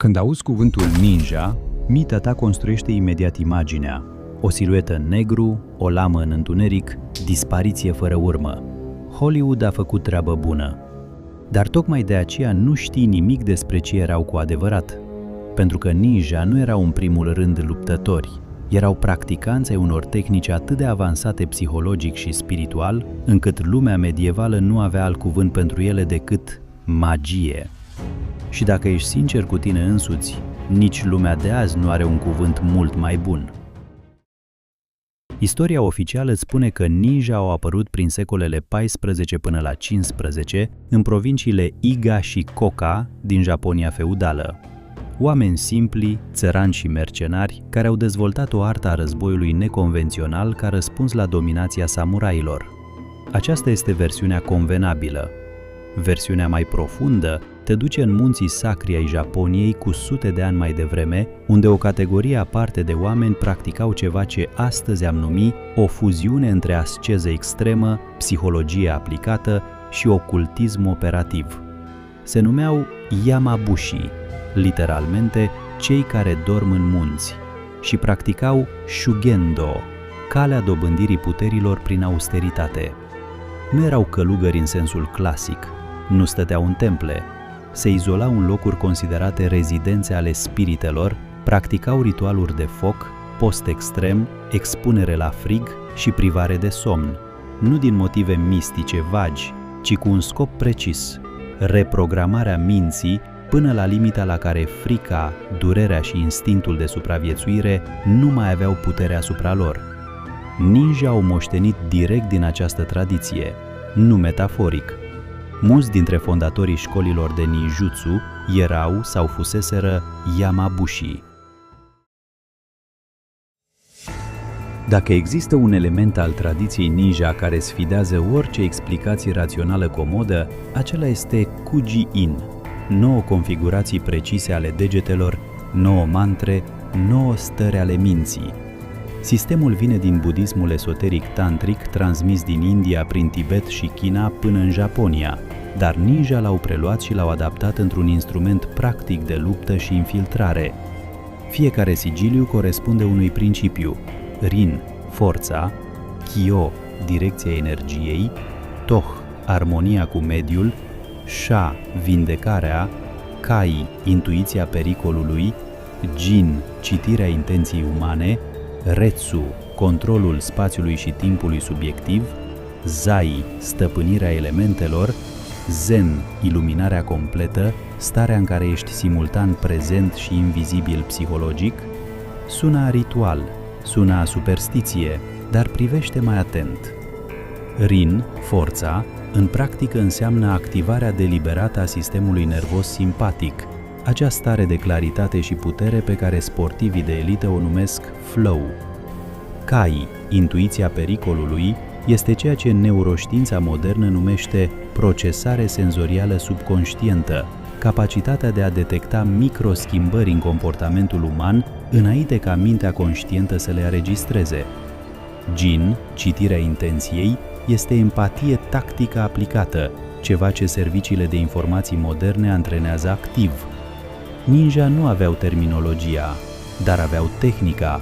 Când auzi cuvântul ninja, mintea ta construiește imediat imaginea. O siluetă în negru, o lamă în întuneric, dispariție fără urmă. Hollywood a făcut treabă bună. Dar tocmai de aceea nu știi nimic despre ce erau cu adevărat. Pentru că ninja nu erau în primul rând luptători, erau practicanți ai unor tehnici atât de avansate psihologic și spiritual, încât lumea medievală nu avea alt cuvânt pentru ele decât magie. Și dacă ești sincer cu tine însuți, nici lumea de azi nu are un cuvânt mult mai bun. Istoria oficială spune că ninja au apărut prin secolele 14 până la 15 în provinciile Iga și Koka din Japonia feudală. Oameni simpli, țărani și mercenari care au dezvoltat o artă a războiului neconvențional ca răspuns la dominația samurailor. Aceasta este versiunea convenabilă. Versiunea mai profundă te duce în munții sacri ai Japoniei cu sute de ani mai devreme, unde o categorie aparte de oameni practicau ceva ce astăzi am numi o fuziune între asceză extremă, psihologie aplicată și ocultism operativ. Se numeau Yamabushi, literalmente cei care dorm în munți, și practicau Shugendo, calea dobândirii puterilor prin austeritate. Nu erau călugări în sensul clasic, nu stăteau în temple, se izolau în locuri considerate rezidențe ale spiritelor, practicau ritualuri de foc, post extrem, expunere la frig și privare de somn, nu din motive mistice vagi, ci cu un scop precis, reprogramarea minții până la limita la care frica, durerea și instinctul de supraviețuire nu mai aveau putere asupra lor. Ninja au moștenit direct din această tradiție, nu metaforic. Mulți dintre fondatorii școlilor de ninjutsu erau sau fuseseră Yamabushi. Dacă există un element al tradiției ninja care sfidează orice explicație rațională comodă, acela este Kuji-in, 9 configurații precise ale degetelor, 9 mantre, 9 stări ale minții. Sistemul vine din budismul esoteric tantric transmis din India prin Tibet și China până în Japonia, dar ninja l-au preluat și l-au adaptat într-un instrument practic de luptă și infiltrare. Fiecare sigiliu corespunde unui principiu: Rin, forța; Kyo, direcția energiei; Toh, armonia cu mediul; Sha, vindecarea; Kai, intuiția pericolului; Jin, citirea intenției umane; Retsu, controlul spațiului și timpului subiectiv; Zai, stăpânirea elementelor; Zen, iluminarea completă, starea în care ești simultan prezent și invizibil psihologic. Sună a ritual, sună a superstiție, dar privește mai atent. Rin, forța, în practică înseamnă activarea deliberată a sistemului nervos simpatic, acea stare de claritate și putere pe care sportivii de elită o numesc flow. Kai, intuiția pericolului, este ceea ce neuroștiința modernă numește procesare senzorială subconștientă, capacitatea de a detecta microschimbări în comportamentul uman înainte ca mintea conștientă să le înregistreze. Jin, citirea intenției, este empatie tactică aplicată, ceva ce serviciile de informații moderne antrenează activ. Ninja nu aveau terminologia, dar aveau tehnica,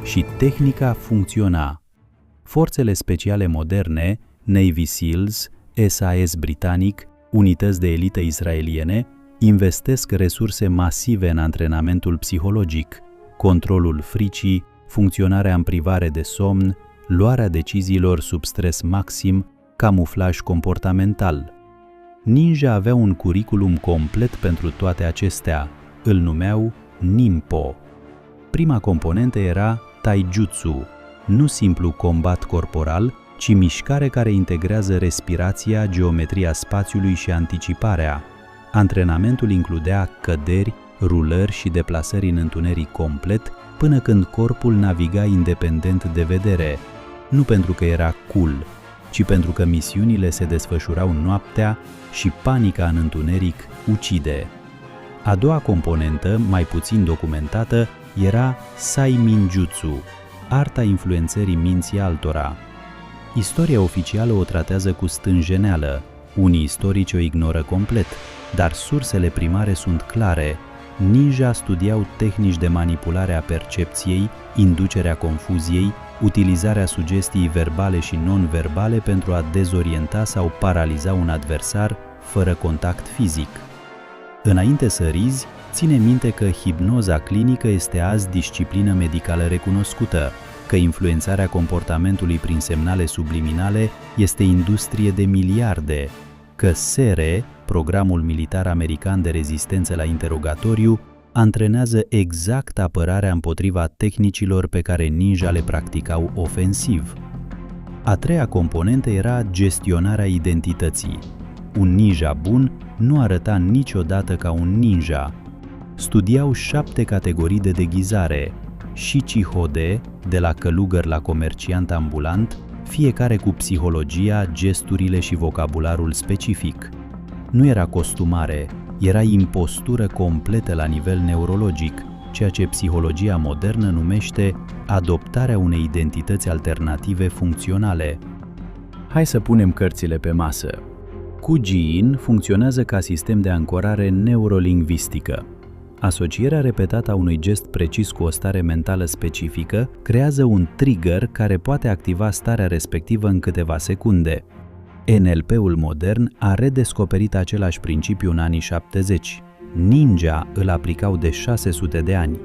și tehnica funcționa. Forțele speciale moderne, Navy SEALs, SAS britanic, unități de elită israeliene, investesc resurse masive în antrenamentul psihologic, controlul fricii, funcționarea în privare de somn, luarea deciziilor sub stres maxim, camuflaj comportamental. Ninja avea un curriculum complet pentru toate acestea, îl numeau Ninpo. Prima componentă era Taijutsu, nu simplu combat corporal, ci mișcare care integrează respirația, geometria spațiului și anticiparea. Antrenamentul includea căderi, rulări și deplasări în întuneric complet, până când corpul naviga independent de vedere, nu pentru că era cool, ci pentru că misiunile se desfășurau noaptea și panica în întuneric ucide. A doua componentă, mai puțin documentată, era Saiminjutsu, arta influențării minții altora. Istoria oficială o tratează cu stânjeneală, unii istorici o ignoră complet, dar sursele primare sunt clare. ninja studiau tehnici de manipulare a percepției, inducerea confuziei, utilizarea sugestiei verbale și non-verbale pentru a dezorienta sau paraliza un adversar fără contact fizic. Înainte să rizi, ține minte că hipnoza clinică este azi disciplină medicală recunoscută, că influențarea comportamentului prin semnale subliminale este industrie de miliarde, că SERE, programul militar american de rezistență la interogatoriu, antrenează exact apărarea împotriva tehnicilor pe care ninja le practicau ofensiv. A treia componentă era gestionarea identității. Un ninja bun nu arăta niciodată ca un ninja. Studiau 7 categorii de deghizare, Shichihode, de la călugăr la comerciant ambulant, fiecare cu psihologia, gesturile și vocabularul specific. Nu era costumare, era impostură completă la nivel neurologic, ceea ce psihologia modernă numește adoptarea unei identități alternative funcționale. Hai să punem cărțile pe masă. Kuji-in funcționează ca sistem de ancorare neurolingvistică. Asocierea repetată a unui gest precis cu o stare mentală specifică creează un trigger care poate activa starea respectivă în câteva secunde. NLP-ul modern a redescoperit același principiu în anii 70. Ninja îl aplicau de 600 de ani.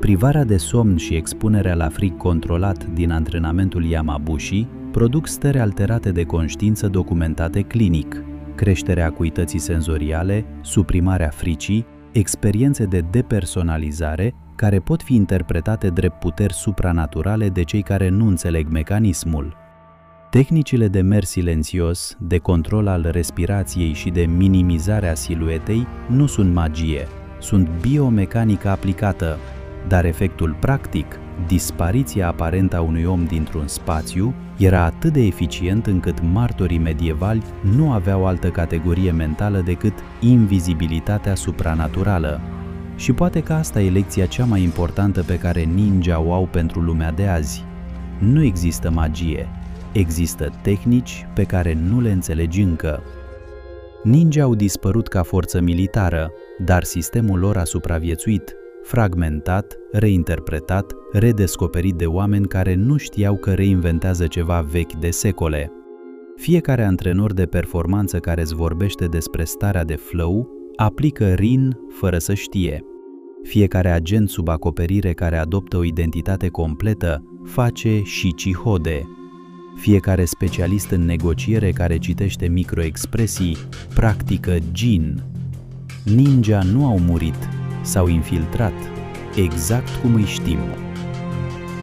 Privarea de somn și expunerea la frig controlat din antrenamentul Yamabushi produc stări alterate de conștiință documentate clinic, creșterea acuității senzoriale, suprimarea fricii, experiențe de depersonalizare care pot fi interpretate drept puteri supranaturale de cei care nu înțeleg mecanismul. Tehnicile de mers silențios, de control al respirației și de minimizare a siluetei nu sunt magie, sunt biomecanică aplicată, dar efectul practic, dispariția aparentă a unui om dintr-un spațiu, era atât de eficient încât martorii medievali nu aveau altă categorie mentală decât invizibilitatea supranaturală. Și poate că asta e lecția cea mai importantă pe care ninja o au pentru lumea de azi. Nu există magie, există tehnici pe care nu le înțelegi încă. Ninja au dispărut ca forță militară, dar sistemul lor a supraviețuit, fragmentat, reinterpretat, redescoperit de oameni care nu știau că reinventează ceva vechi de secole. Fiecare antrenor de performanță care îți vorbește despre starea de flow aplică RIN fără să știe. Fiecare agent sub acoperire care adoptă o identitate completă face Shichihode. Fiecare specialist în negociere care citește microexpresii practică Jin. Ninja nu au murit, s-au infiltrat, exact cum îi știm.